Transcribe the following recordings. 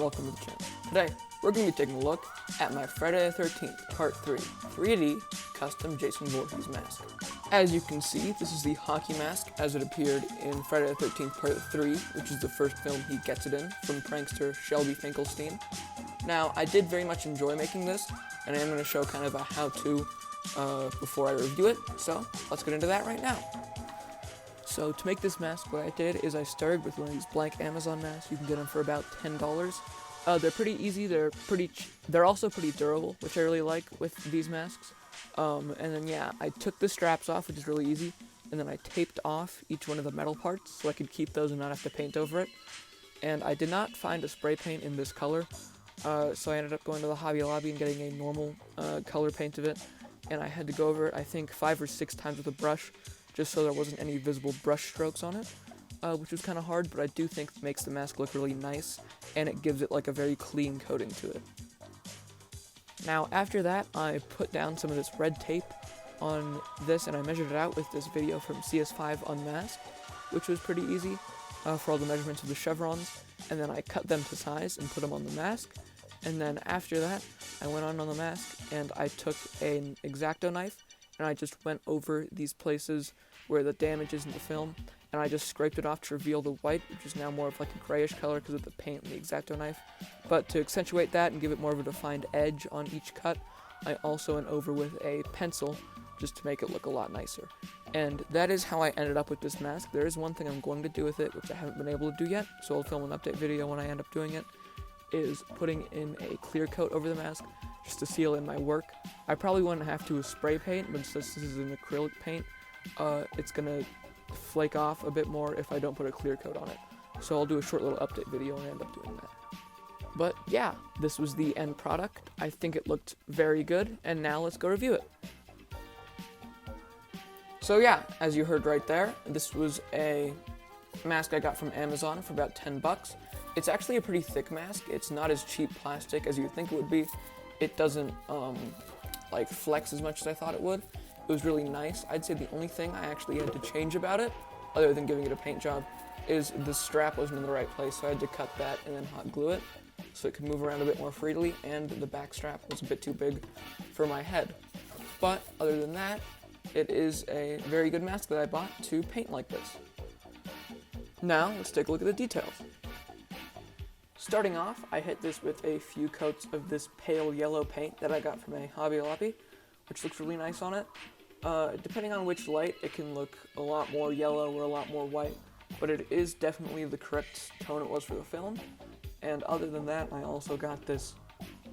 welcome to the channel. Today, we're going to be taking a look at my Friday the 13th Part 3 3D custom Jason Voorhees mask. As you can see, this is the hockey mask as it appeared in Friday the 13th Part 3, which is the first film he gets it in, from prankster Shelby Finkelstein. Now, I did very much enjoy making this, and I am going to show kind of a how-to before I review it, so let's get into that right now. So to make this mask, what I did is I started with one of these blank Amazon masks. You can get them for about $10. They're pretty easy. They're also pretty durable, which I really like with these masks. And then yeah, I took the straps off, which is really easy, and then I taped off each one of the metal parts so I could keep those and not have to paint over it. And I did not find a spray paint in this color, so I ended up going to the Hobby Lobby and getting a normal color paint of it. And I had to go over it, I think, 5 or 6 times with a brush, just so there wasn't any visible brush strokes on it, which was kind of hard, but I do think it makes the mask look really nice, and it gives it like a very clean coating to it. Now, after that, I put down some of this red tape on this, and I measured it out with this video from CS5 Unmasked, which was pretty easy for all the measurements of the chevrons, and then I cut them to size and put them on the mask, and then after that, I went on the mask, and I took an X-Acto knife, and I just went over these places where the damage is in the film, and I just scraped it off to reveal the white, which is now more of like a grayish color because of the paint and the X-Acto knife. But to accentuate that and give it more of a defined edge on each cut, I also went over with a pencil just to make it look a lot nicer. And that is how I ended up with this mask. There is one thing I'm going to do with it, which I haven't been able to do yet, so I'll film an update video when I end up doing it, is putting in a clear coat over the mask just to seal in my work. I probably wouldn't have to spray paint, but since this is an acrylic paint, it's gonna flake off a bit more if I don't put a clear coat on it. So I'll do a short little update video and end up doing that. But yeah, this was the end product. I think it looked very good, and now let's go review it. So yeah, as you heard right there, this was a mask I got from Amazon for about $10. It's actually a pretty thick mask. It's not as cheap plastic as you'd think it would be. It doesn't like flex as much as I thought it would. It was really nice. I'd say the only thing I actually had to change about it, other than giving it a paint job, is the strap wasn't in the right place, so I had to cut that and then hot glue it so it could move around a bit more freely, and the back strap was a bit too big for my head. But other than that, it is a very good mask that I bought to paint like this. Now, let's take a look at the details. Starting off, I hit this with a few coats of this pale yellow paint that I got from a Hobby Lobby, which looks really nice on it. Depending on which light, it can look a lot more yellow or a lot more white, but it is definitely the correct tone it was for the film. And other than that, I also got this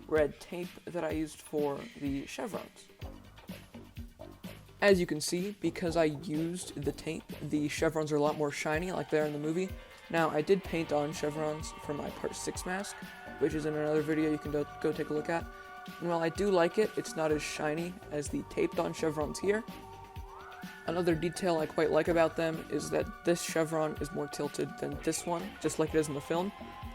red tape that I used for the chevrons. As you can see, because I used the tape, the chevrons are a lot more shiny like they are in the movie. Now, I did paint on chevrons for my Part 6 mask, which is in another video you can go take a look at. And while I do like it, it's not as shiny as the taped on chevrons here. Another detail I quite like about them is that this chevron is more tilted than this one, just like it is in the film.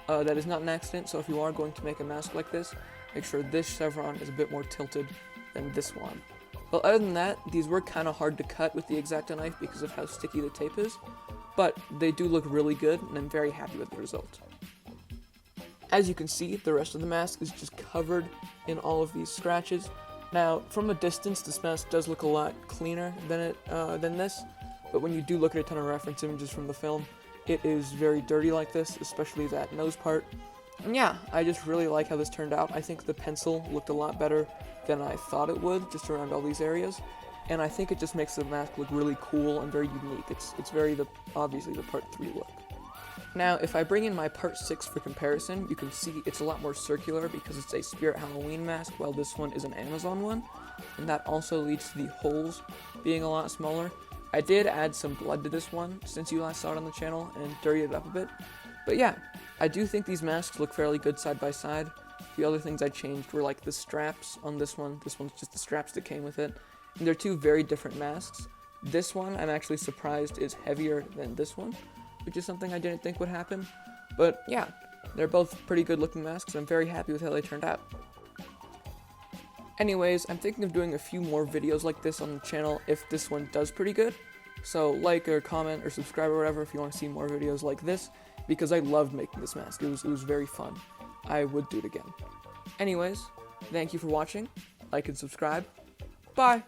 That is not an accident, so if you are going to make a mask like this, make sure this chevron is a bit more tilted than this one. But other than that, these were kind of hard to cut with the X-Acto knife because of how sticky the tape is, but they do look really good, and I'm very happy with the result. As you can see, the rest of the mask is just covered in all of these scratches. Now, from a distance, this mask does look a lot cleaner than this, but when you do look at a ton of reference images from the film, it is very dirty like this, especially that nose part. And yeah, I just really like how this turned out. I think the pencil looked a lot better than I thought it would, just around all these areas. And I think it just makes the mask look really cool and very unique. It's very, obviously, the Part 3 look. Now, if I bring in my Part 6 for comparison, you can see it's a lot more circular because it's a Spirit Halloween mask, while this one is an Amazon one. And that also leads to the holes being a lot smaller. I did add some blood to this one since you last saw it on the channel and dirtied it up a bit. But yeah, I do think these masks look fairly good side by side. The other things I changed were like the straps on this one. This one's just the straps that came with it. And they're two very different masks. This one, I'm actually surprised, is heavier than this one, which is something I didn't think would happen. But yeah, they're both pretty good looking masks. I'm very happy with how they turned out. Anyways, I'm thinking of doing a few more videos like this on the channel if this one does pretty good. So like or comment or subscribe or whatever if you want to see more videos like this, because I loved making this mask. It was very fun. I would do it again. Anyways, thank you for watching. Like and subscribe. Bye!